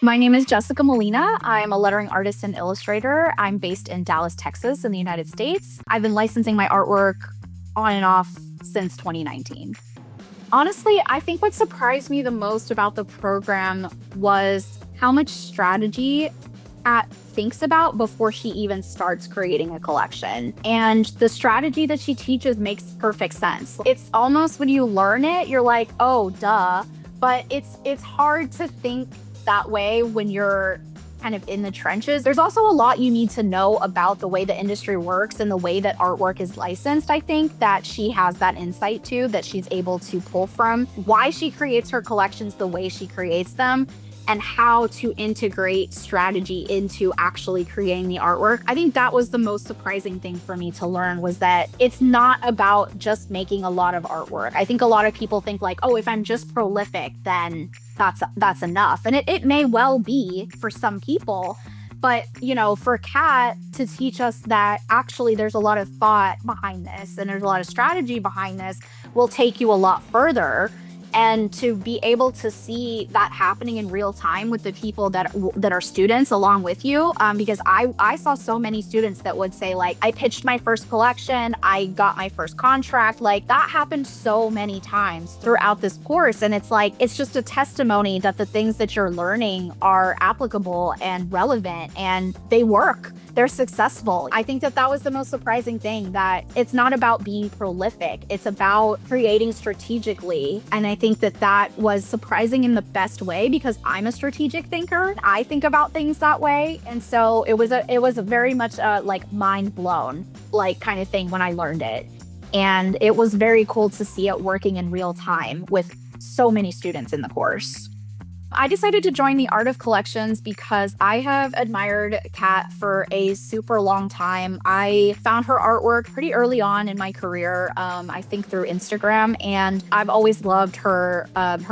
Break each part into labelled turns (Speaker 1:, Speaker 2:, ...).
Speaker 1: My name is Jessica Molina. I'm a lettering artist and illustrator. I'm based in Dallas, Texas, in the United States. I've been licensing my artwork on and off since 2019. Honestly, I think what surprised me the most about the program was how much strategy Kat thinks about before she even starts creating a collection. And the strategy that she teaches makes perfect sense. It's almost when you learn it, you're like, oh, duh. But it's hard to think that way when you're kind of in the trenches. There's also a lot you need to know about the way the industry works and the way that artwork is licensed. I think that she has that insight too, that she's able to pull from why she creates her collections the way she creates them and how to integrate strategy into actually creating the artwork. I think that was the most surprising thing for me to learn, was that it's not about just making a lot of artwork. I think a lot of people think like, oh, if I'm just prolific, then that's enough. And it may well be for some people. But, for Kat to teach us that actually there's a lot of thought behind this and there's a lot of strategy behind this will take you a lot further. And to be able to see that happening in real time with the people that are students along with you, because I saw so many students that would say like, I pitched my first collection, I got my first contract. Like that happened so many times throughout this course. And it's like, it's just a testimony that the things that you're learning are applicable and relevant and they work. They're successful. I think that was the most surprising thing, that it's not about being prolific. It's about creating strategically. And I think that was surprising in the best way because I'm a strategic thinker. I think about things that way. And so it was a very much like mind blown like kind of thing when I learned it. And it was very cool to see it working in real time with so many students in the course. I decided to join the Art of Collections because I have admired Kat for a super long time. I found her artwork pretty early on in my career, I think through Instagram, and I've always loved her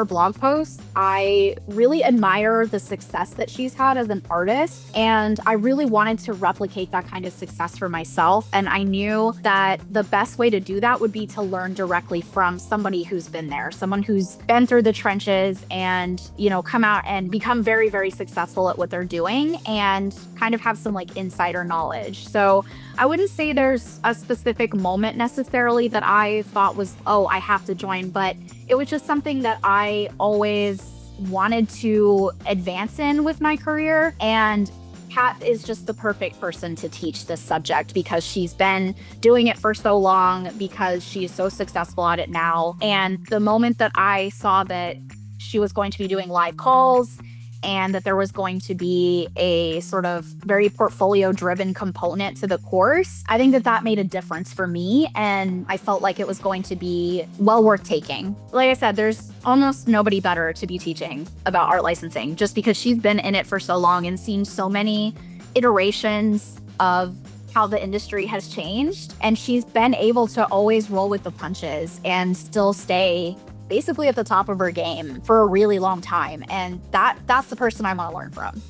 Speaker 1: blog posts. I really admire the success that she's had as an artist, and I really wanted to replicate that kind of success for myself. And I knew that the best way to do that would be to learn directly from somebody who's been there, someone who's been through the trenches and, come out and become very, very successful at what they're doing and kind of have some like insider knowledge. So I wouldn't say there's a specific moment necessarily that I thought was, oh, I have to join, but it was just something that I always wanted to advance in with my career. And Kat is just the perfect person to teach this subject because she's been doing it for so long, because she's so successful at it now. And the moment that I saw that she was going to be doing live calls and that there was going to be a sort of very portfolio-driven component to the course, I think that made a difference for me. And I felt like it was going to be well worth taking. Like I said, there's almost nobody better to be teaching about art licensing just because she's been in it for so long and seen so many iterations of how the industry has changed. And she's been able to always roll with the punches and still stay basically at the top of her game for a really long time. And that's the person I want to learn from.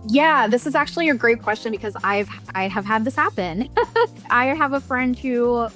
Speaker 1: Yeah, this is actually a great question because I have had this happen. I have a friend who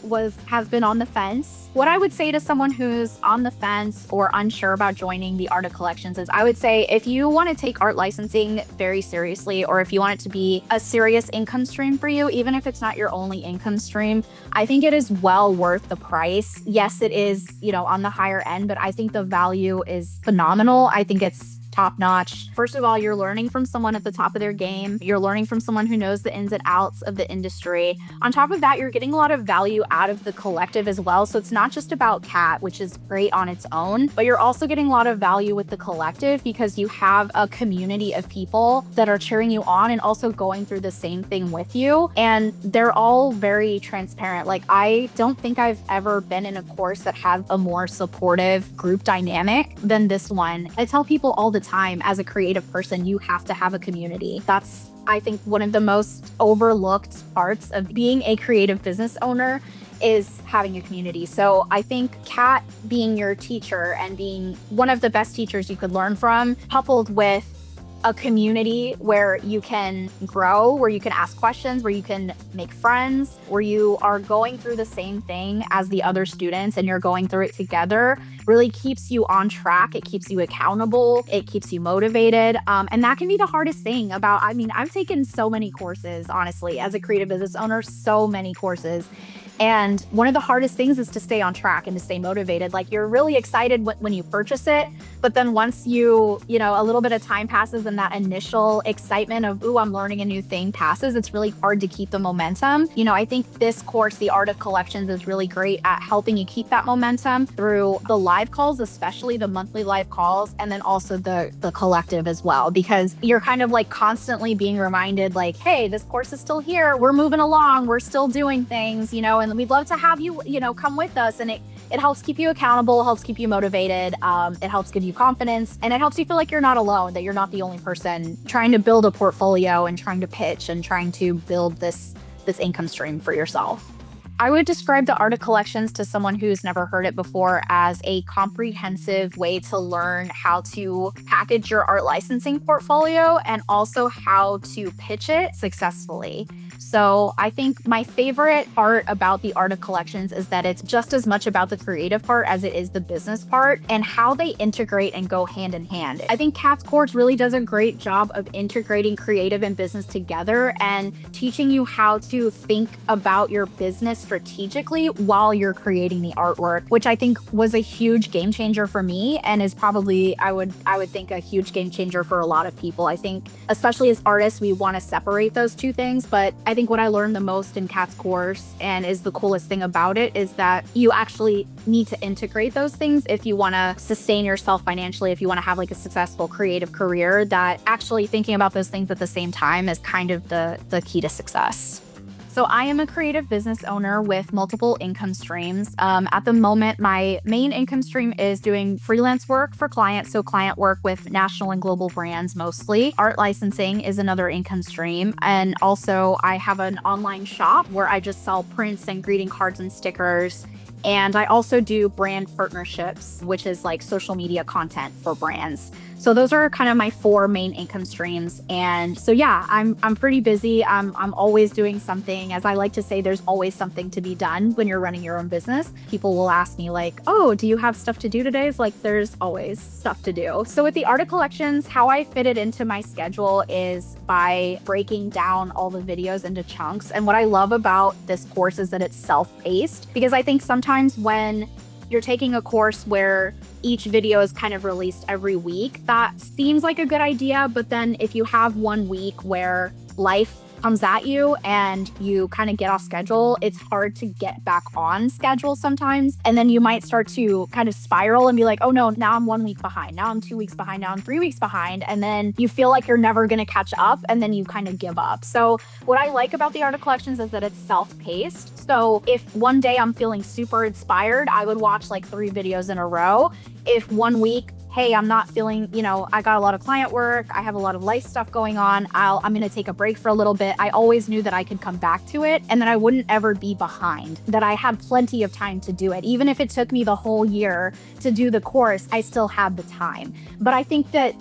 Speaker 1: has been on the fence. What I would say to someone who's on the fence or unsure about joining the Art of Collections is I would say if you want to take art licensing very seriously, or if you want it to be a serious income stream for you, even if it's not your only income stream, I think it is well worth the price. Yes, it is, on the higher end, but I think the value is phenomenal. I think it's top notch. First of all, you're learning from someone at the top of their game. You're learning from someone who knows the ins and outs of the industry. On top of that, you're getting a lot of value out of the collective as well. So it's not just about Kat, which is great on its own, but you're also getting a lot of value with the collective because you have a community of people that are cheering you on and also going through the same thing with you. And they're all very transparent. Like, I don't think I've ever been in a course that has a more supportive group dynamic than this one. I tell people all the time, as a creative person, you have to have a community. That's, I think, one of the most overlooked parts of being a creative business owner is having a community. So I think Kat being your teacher and being one of the best teachers you could learn from, coupled with a community where you can grow, where you can ask questions, where you can make friends, where you are going through the same thing as the other students and you're going through it together, really keeps you on track. It keeps you accountable. It keeps you motivated. And that can be the hardest thing about, I've taken so many courses, honestly, as a creative business owner, so many courses. And one of the hardest things is to stay on track and to stay motivated. Like, you're really excited when you purchase it, but then once a little bit of time passes and that initial excitement of, ooh, I'm learning a new thing passes, it's really hard to keep the momentum. I think this course, The Art of Collections, is really great at helping you keep that momentum through the live calls, especially the monthly live calls, and then also the collective as well, because you're kind of like constantly being reminded, like, hey, this course is still here. We're moving along. We're still doing things, and we'd love to have you, come with us. And it helps keep you accountable, helps keep you motivated. It helps give you confidence, and it helps you feel like you're not alone, that you're not the only person trying to build a portfolio and trying to pitch and trying to build this income stream for yourself. I would describe the Art of Collections to someone who's never heard it before as a comprehensive way to learn how to package your art licensing portfolio and also how to pitch it successfully. So I think my favorite part about the Art of Collections is that it's just as much about the creative part as it is the business part, and how they integrate and go hand in hand. I think Kat's course really does a great job of integrating creative and business together and teaching you how to think about your business strategically while you're creating the artwork, which I think was a huge game changer for me, and is probably, I would think, a huge game changer for a lot of people. I think, especially as artists, we want to separate those two things, but I think what I learned the most in Kat's course, and is the coolest thing about it, is that you actually need to integrate those things if you want to sustain yourself financially, if you want to have like a successful creative career. That actually thinking about those things at the same time is kind of the key to success. So I am a creative business owner with multiple income streams. At the moment, my main income stream is doing freelance work for clients. So client work with national and global brands mostly. Art licensing is another income stream. And also I have an online shop where I just sell prints and greeting cards and stickers. And I also do brand partnerships, which is like social media content for brands. So those are kind of my 4 main income streams. And so, yeah, I'm pretty busy. I'm always doing something. As I like to say, there's always something to be done when you're running your own business. People will ask me like, oh, do you have stuff to do today? It's like, there's always stuff to do. So with the Art of Collections, how I fit it into my schedule is by breaking down all the videos into chunks. And what I love about this course is that it's self-paced, because I think sometimes when you're taking a course where each video is kind of released every week, that seems like a good idea. But then if you have one week where life comes at you and you kind of get off schedule, it's hard to get back on schedule sometimes. And then you might start to kind of spiral and be like, oh no, now I'm 1 week behind. Now I'm 2 weeks behind. Now I'm 3 weeks behind. And then you feel like you're never going to catch up, and then you kind of give up. So what I like about the Art of Collections is that it's self-paced. So if one day I'm feeling super inspired, I would watch like 3 videos in a row. If one week, hey, I'm not feeling, I got a lot of client work, I have a lot of life stuff going on, I'm going to take a break for a little bit. I always knew that I could come back to it and that I wouldn't ever be behind, that I had plenty of time to do it. Even if it took me the whole year to do the course, I still had the time. But I think that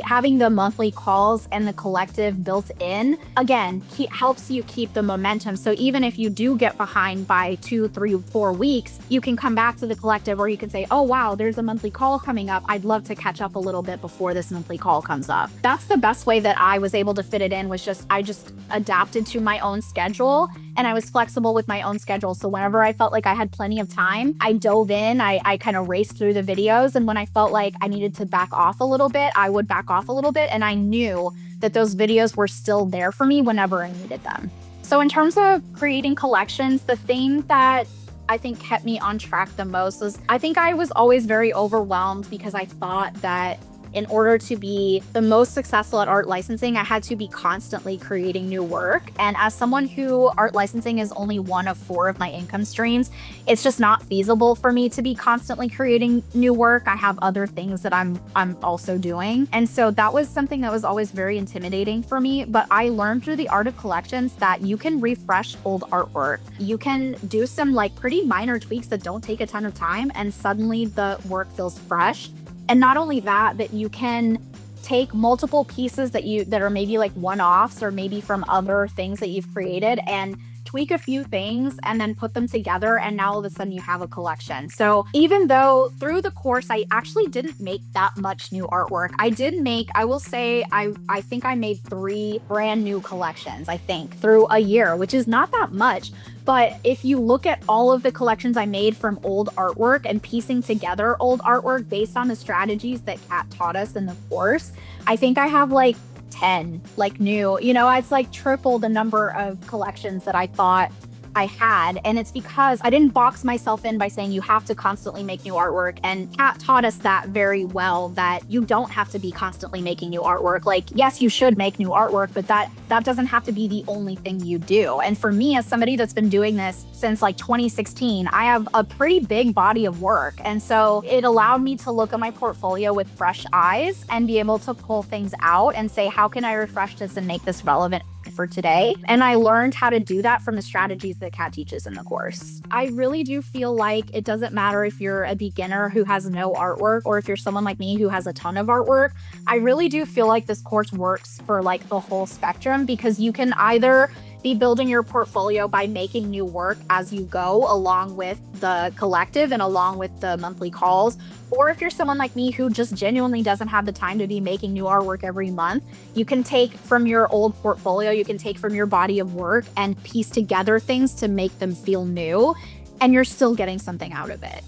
Speaker 1: having the monthly calls and the collective built in, again, helps you keep the momentum. So even if you do get behind by 2, 3, 4 weeks, you can come back to the collective, or you can say, oh wow, there's a monthly call coming up. I'd love to catch up a little bit before this monthly call comes up. That's the best way that I was able to fit it in, was I just adapted to my own schedule, and I was flexible with my own schedule. So whenever I felt like I had plenty of time, I dove in, I kind of raced through the videos. And when I felt like I needed to back off a little bit, I would back off a little bit. And I knew that those videos were still there for me whenever I needed them. So in terms of creating collections, the thing that I think kept me on track the most was, I think I was always very overwhelmed, because I thought that in order to be the most successful at art licensing, I had to be constantly creating new work. And as someone who art licensing is only one of 4 of my income streams, it's just not feasible for me to be constantly creating new work. I have other things that I'm also doing. And so that was something that was always very intimidating for me. But I learned through the Art of Collections that you can refresh old artwork. You can do some like pretty minor tweaks that don't take a ton of time, and suddenly the work feels fresh. And not only that, that you can take multiple pieces that are maybe like one-offs or maybe from other things that you've created and tweak a few things and then put them together, and now all of a sudden you have a collection. So even though through the course I actually didn't make that much new artwork, I will say I think I made 3 brand new collections, I think, through a year, which is not that much. But if you look at all of the collections I made from old artwork and piecing together old artwork based on the strategies that Kat taught us in the course, I think I have like 10 like new, it's like triple the number of collections that I thought I had. And it's because I didn't box myself in by saying you have to constantly make new artwork. And Kat taught us that very well, that you don't have to be constantly making new artwork. Like, yes, you should make new artwork, but that doesn't have to be the only thing you do. And for me, as somebody that's been doing this since like 2016, I have a pretty big body of work. And so it allowed me to look at my portfolio with fresh eyes and be able to pull things out and say, how can I refresh this and make this relevant for today? And I learned how to do that from the strategies that Kat teaches in the course. I really do feel like it doesn't matter if you're a beginner who has no artwork or if you're someone like me who has a ton of artwork. I really do feel like this course works for like the whole spectrum, because you can either be building your portfolio by making new work as you go along with the collective and along with the monthly calls. Or if you're someone like me who just genuinely doesn't have the time to be making new artwork every month, you can take from your old portfolio, you can take from your body of work and piece together things to make them feel new, and you're still getting something out of it.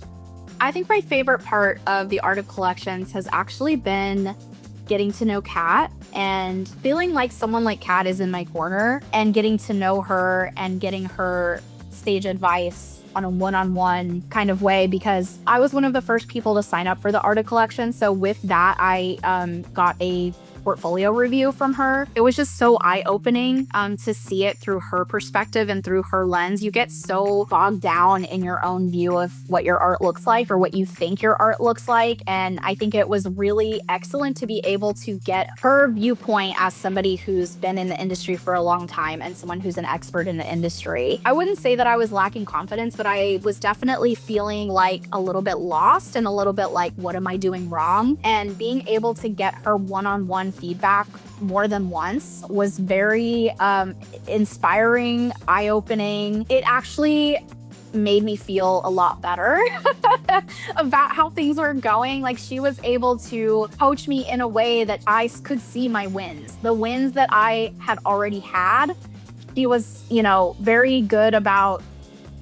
Speaker 1: I think my favorite part of the Art of Collections has actually been getting to know Kat and feeling like someone like Kat is in my corner and getting to know her and getting her stage advice on a one-on-one kind of way, because I was one of the first people to sign up for the Art of Collection. So with that, I got a portfolio review from her. It was just so eye-opening to see it through her perspective and through her lens. You get so bogged down in your own view of what your art looks like or what you think your art looks like. And I think it was really excellent to be able to get her viewpoint as somebody who's been in the industry for a long time and someone who's an expert in the industry. I wouldn't say that I was lacking confidence, but I was definitely feeling like a little bit lost and a little bit like, what am I doing wrong? And being able to get her one-on-one feedback more than once was very inspiring, eye-opening. It actually made me feel a lot better about how things were going. Like, she was able to coach me in a way that I could see my wins, the wins that I had already had. She was, very good about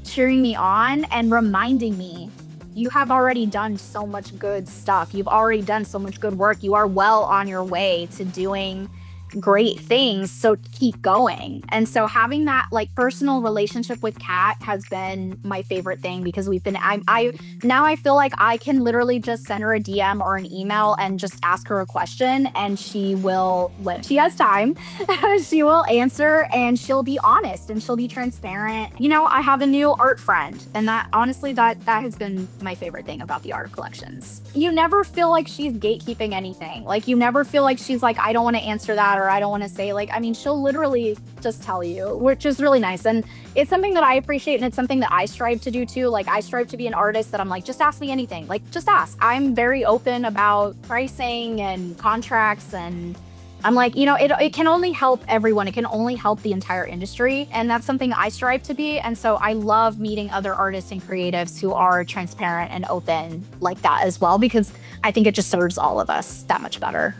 Speaker 1: cheering me on and reminding me, you have already done so much good stuff. You've already done so much good work. You are well on your way to doing great things, so keep going. And so having that like personal relationship with Kat has been my favorite thing, because now I feel like I can literally just send her a DM or an email and just ask her a question, and she will, when she has time, she will answer, and she'll be honest and she'll be transparent. I have a new art friend, and that honestly, that has been my favorite thing about the Art of Collections. You never feel like she's gatekeeping anything. Like, you never feel like she's like, I don't want to answer that, or I don't want to say, she'll literally just tell you, which is really nice. And it's something that I appreciate, and it's something that I strive to do too. Like, I strive to be an artist that I'm like, just ask me anything. Like, just ask. I'm very open about pricing and contracts, and I'm like, it can only help everyone. It can only help the entire industry. And that's something I strive to be. And so I love meeting other artists and creatives who are transparent and open like that as well, because I think it just serves all of us that much better.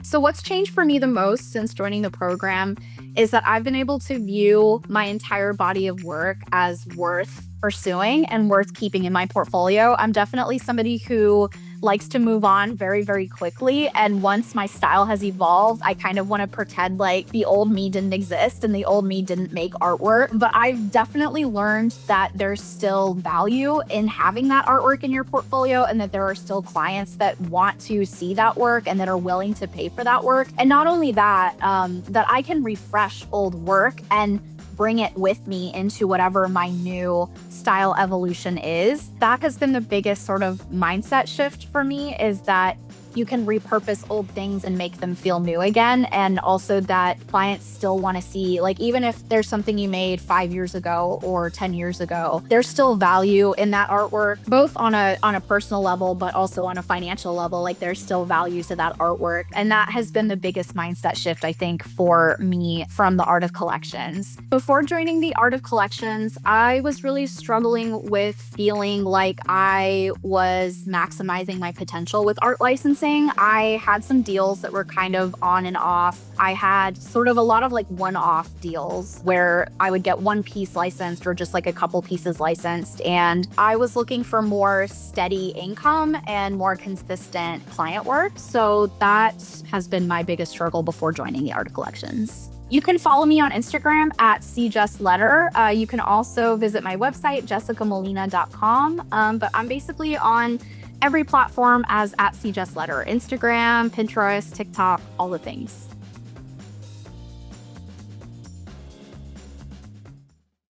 Speaker 1: So what's changed for me the most since joining the program is that I've been able to view my entire body of work as worth pursuing and worth keeping in my portfolio. I'm definitely somebody who likes to move on very, very quickly. And once my style has evolved, I kind of want to pretend like the old me didn't exist and the old me didn't make artwork. But I've definitely learned that there's still value in having that artwork in your portfolio, and that there are still clients that want to see that work and that are willing to pay for that work. And not only that, that I can refresh old work and bring it with me into whatever my new style evolution is. That has been the biggest sort of mindset shift for me, is that you can repurpose old things and make them feel new again. And also that clients still want to see, like, even if there's something you made 5 years ago or 10 years ago, there's still value in that artwork, both on a personal level, but also on a financial level. Like, there's still value to that artwork. And that has been the biggest mindset shift, I think, for me from the art of collections. Before joining the art of collections, I was really struggling with feeling like I was maximizing my potential with art licensing. I had some deals that were kind of on and off. I had sort of a lot of like one-off deals where I would get one piece licensed or just like a couple pieces licensed. And I was looking for more steady income and more consistent client work. So that has been my biggest struggle before joining the art of collections. You can follow me on Instagram at cjustletter. You can also visit my website, jessicamolina.com. But I'm basically on every platform as at cjustletter: Instagram, Pinterest, TikTok, all the things.